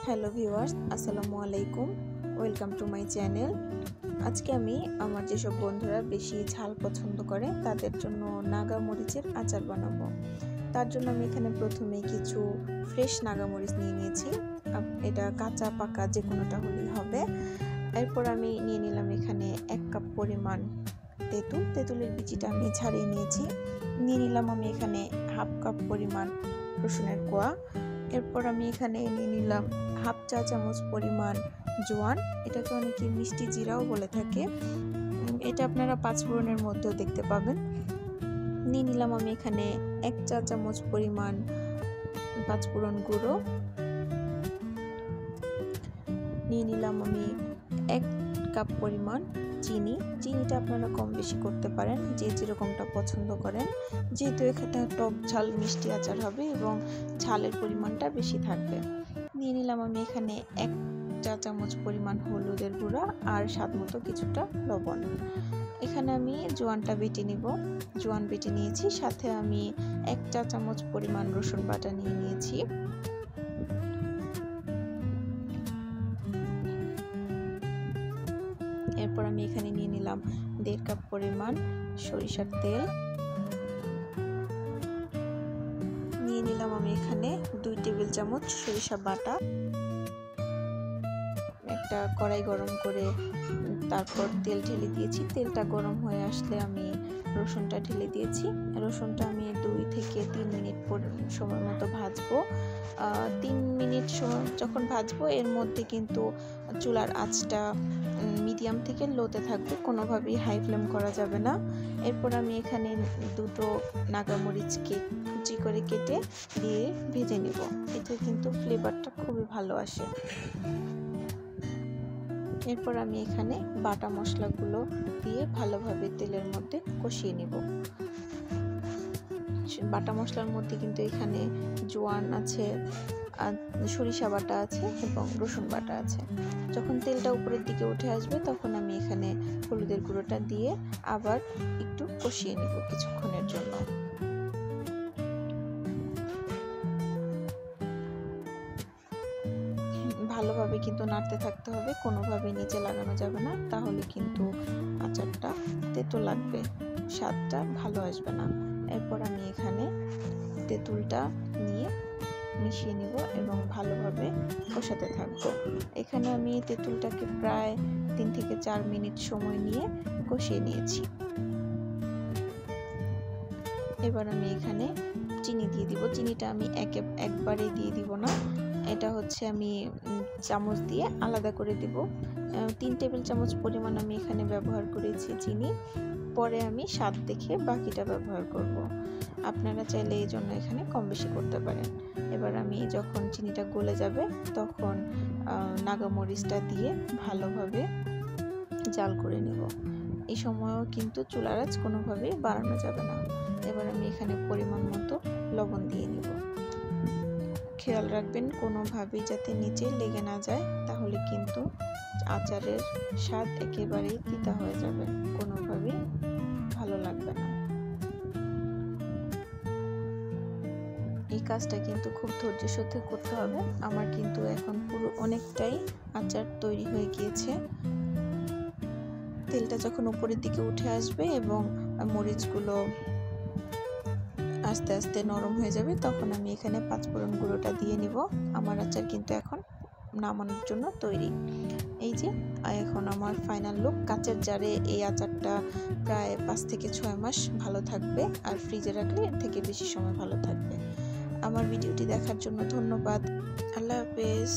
Hello viewers, আসসালামু আলাইকুম। Welcome to my channel. আজকে আমি আমার যেসব বন্ধুরা বেশি ঝাল পছন্দ করে তাদের জন্য নাগা মরিচের আচার বানাবো। তার জন্য আমি এখানে প্রথমে কিছু ফ্রেশ নাগা মরিচ নিয়ে নিয়েছি। এটা কাঁচা পাকা যে কোনোটা হলেই হবে। এরপর আমি নিয়ে নিলাম এখানে 1 কাপ পরিমাণ তেঁতুলের বিচিটা আমি ছাড়িয়ে নিয়েছি। নিয়ে নিলাম আমি এখানে হাফ কাপ পরিমাণ রসুনের কোয়া। এরপর আমি এখানে নিয়ে নিলাম হাফ চা চামচ পরিমাণ জোয়ান, এটাকে অনেকে মিষ্টি জিরাও বলে থাকে। এটা আপনারা পাঁচফোড়নের মধ্যেও দেখতে পাবেন। নিয়ে নিলাম আমি এখানে 1 চা চামচ পরিমাণ পাঁচফোড়ন গুঁড়ো। নিয়ে নিলাম আমি 1 কাপ পরিমাণ চিনিটা আপনারা কম বেশি করতে পারেন, যে যেরকমটা পছন্দ করেন। যেহেতু এখানে টক ঝাল মিষ্টি আচার হবে এবং ঝালের পরিমাণটা বেশি থাকবে। নিয়ে নিলাম আমি এখানে 1 চা চামচ পরিমাণ হলুদের গুঁড়া আর স্বাদ মতো কিছুটা লবণ। এখানে আমি জোয়ানটা বেটে নিব। জোয়ান বেটে নিয়েছি, সাথে আমি 1 চা চামচ পরিমাণ রসুন বাটা নিয়ে নিয়েছি। এরপর আমি এখানে নিয়ে নিলাম 1.5 কাপ পরিমাণ সরিষার তেল। নিয়ে নিলাম আমি এখানে 2 টেবিল চামচ সরিষা বাটা। একটা কড়াই গরম করে তারপর তেল ঢেলে দিয়েছি। তেলটা গরম হয়ে আসলে আমি রসুনটা ঢেলে দিয়েছি। রসুনটা আমি 2 থেকে 3 মিনিট সময় মতো ভাজবো। 3 মিনিট সময় যখন ভাজবো, এর মধ্যে কিন্তু চুলার আঁচটা মিডিয়াম থেকে লোতে থাকবে, কোনোভাবেই হাই ফ্লেম করা যাবে না। এরপর আমি এখানে 2টো নাগা মরিচকে কুচি করে কেটে দিয়ে ভেজে নিব। এতে কিন্তু ফ্লেভারটা খুবই ভালো আসে। এরপর আমি এখানে বাটা মশলাগুলো দিয়ে ভালোভাবে তেলের মধ্যে কষিয়ে নিব। বাটা মশলার মধ্যে কিন্তু এখানে জোয়ান আছে, সরিষা বাটা আছে এবং রসুন বাটা আছে। যখন তেলটা উপরের দিকে উঠে আসবে, তখন আমি এখানে হলুদের গুঁড়োটা দিয়ে আবার একটু কষিয়ে নিব কিছুক্ষণের জন্য। ভালোভাবে কিন্তু নাড়তে থাকতে হবে, কোনোভাবেই নিচে লাগানো যাবে না, তাহলে কিন্তু আচারটা তেতো লাগবে, স্বাদটা ভালো আসবে না। এরপর আমি এখানে তেঁতুলটা নিয়ে মিশিয়ে নিব এবং ভালোভাবে কষাতে থাকবো। এখানে আমি তেঁতুলটাকে প্রায় 3 থেকে 4 মিনিট সময় নিয়ে কষিয়ে নিয়েছি। এবার আমি এখানে চিনি দিয়ে দিব। চিনিটা আমি একবারে দিয়ে দিব না, এটা হচ্ছে আমি চামচ দিয়ে আলাদা করে দিব। 3 টেবিল চামচ পরিমাণ আমি এখানে ব্যবহার করেছি চিনি। পরে আমি স্বাদ দেখে বাকিটা ব্যবহার করব। আপনারা চাইলে এই জন্য এখানে কম বেশি করতে পারেন। এবার আমি যখন চিনিটা গলে যাবে, তখন নাগা মরিচটা দিয়ে ভালোভাবে জাল করে নেব। এই সময়ও কিন্তু চুলার আঁচ কোনোভাবেই বাড়ানো যাবে না। এবার আমি এখানে পরিমাণ মতো লবণ দিয়ে নিব। খেয়াল রাখবেন কোনোভাবেই যাতে নিচে লেগে না যায়, তাহলে কিন্তু আচারের স্বাদ একেবারেই তিতা হয়ে যাবে, কোনোভাবেই ভালো লাগবে না। এই কাজটা কিন্তু খুব ধৈর্যের সাথে করতে হবে। আমার কিন্তু এখন পুরো অনেকটাই আচার তৈরি হয়ে গিয়েছে। তেলটা যখন উপরের দিকে উঠে আসবে এবং মরিচগুলো আস্তে আস্তে নরম হয়ে যাবে, তখন আমি এখানে পাঁচফোড়ন গুঁড়োটা দিয়ে নিব। আমার আচার কিন্তু এখন নামানোর জন্য তৈরি। এই যে এখন আমার ফাইনাল লুক। কাচের জারে এই আচারটা প্রায় 5 থেকে 6 মাস ভালো থাকবে, আর ফ্রিজে রাখলে এর থেকে বেশি সময় ভালো থাকবে। আমার ভিডিওটি দেখার জন্য ধন্যবাদ। আল্লাহ হাফেজ।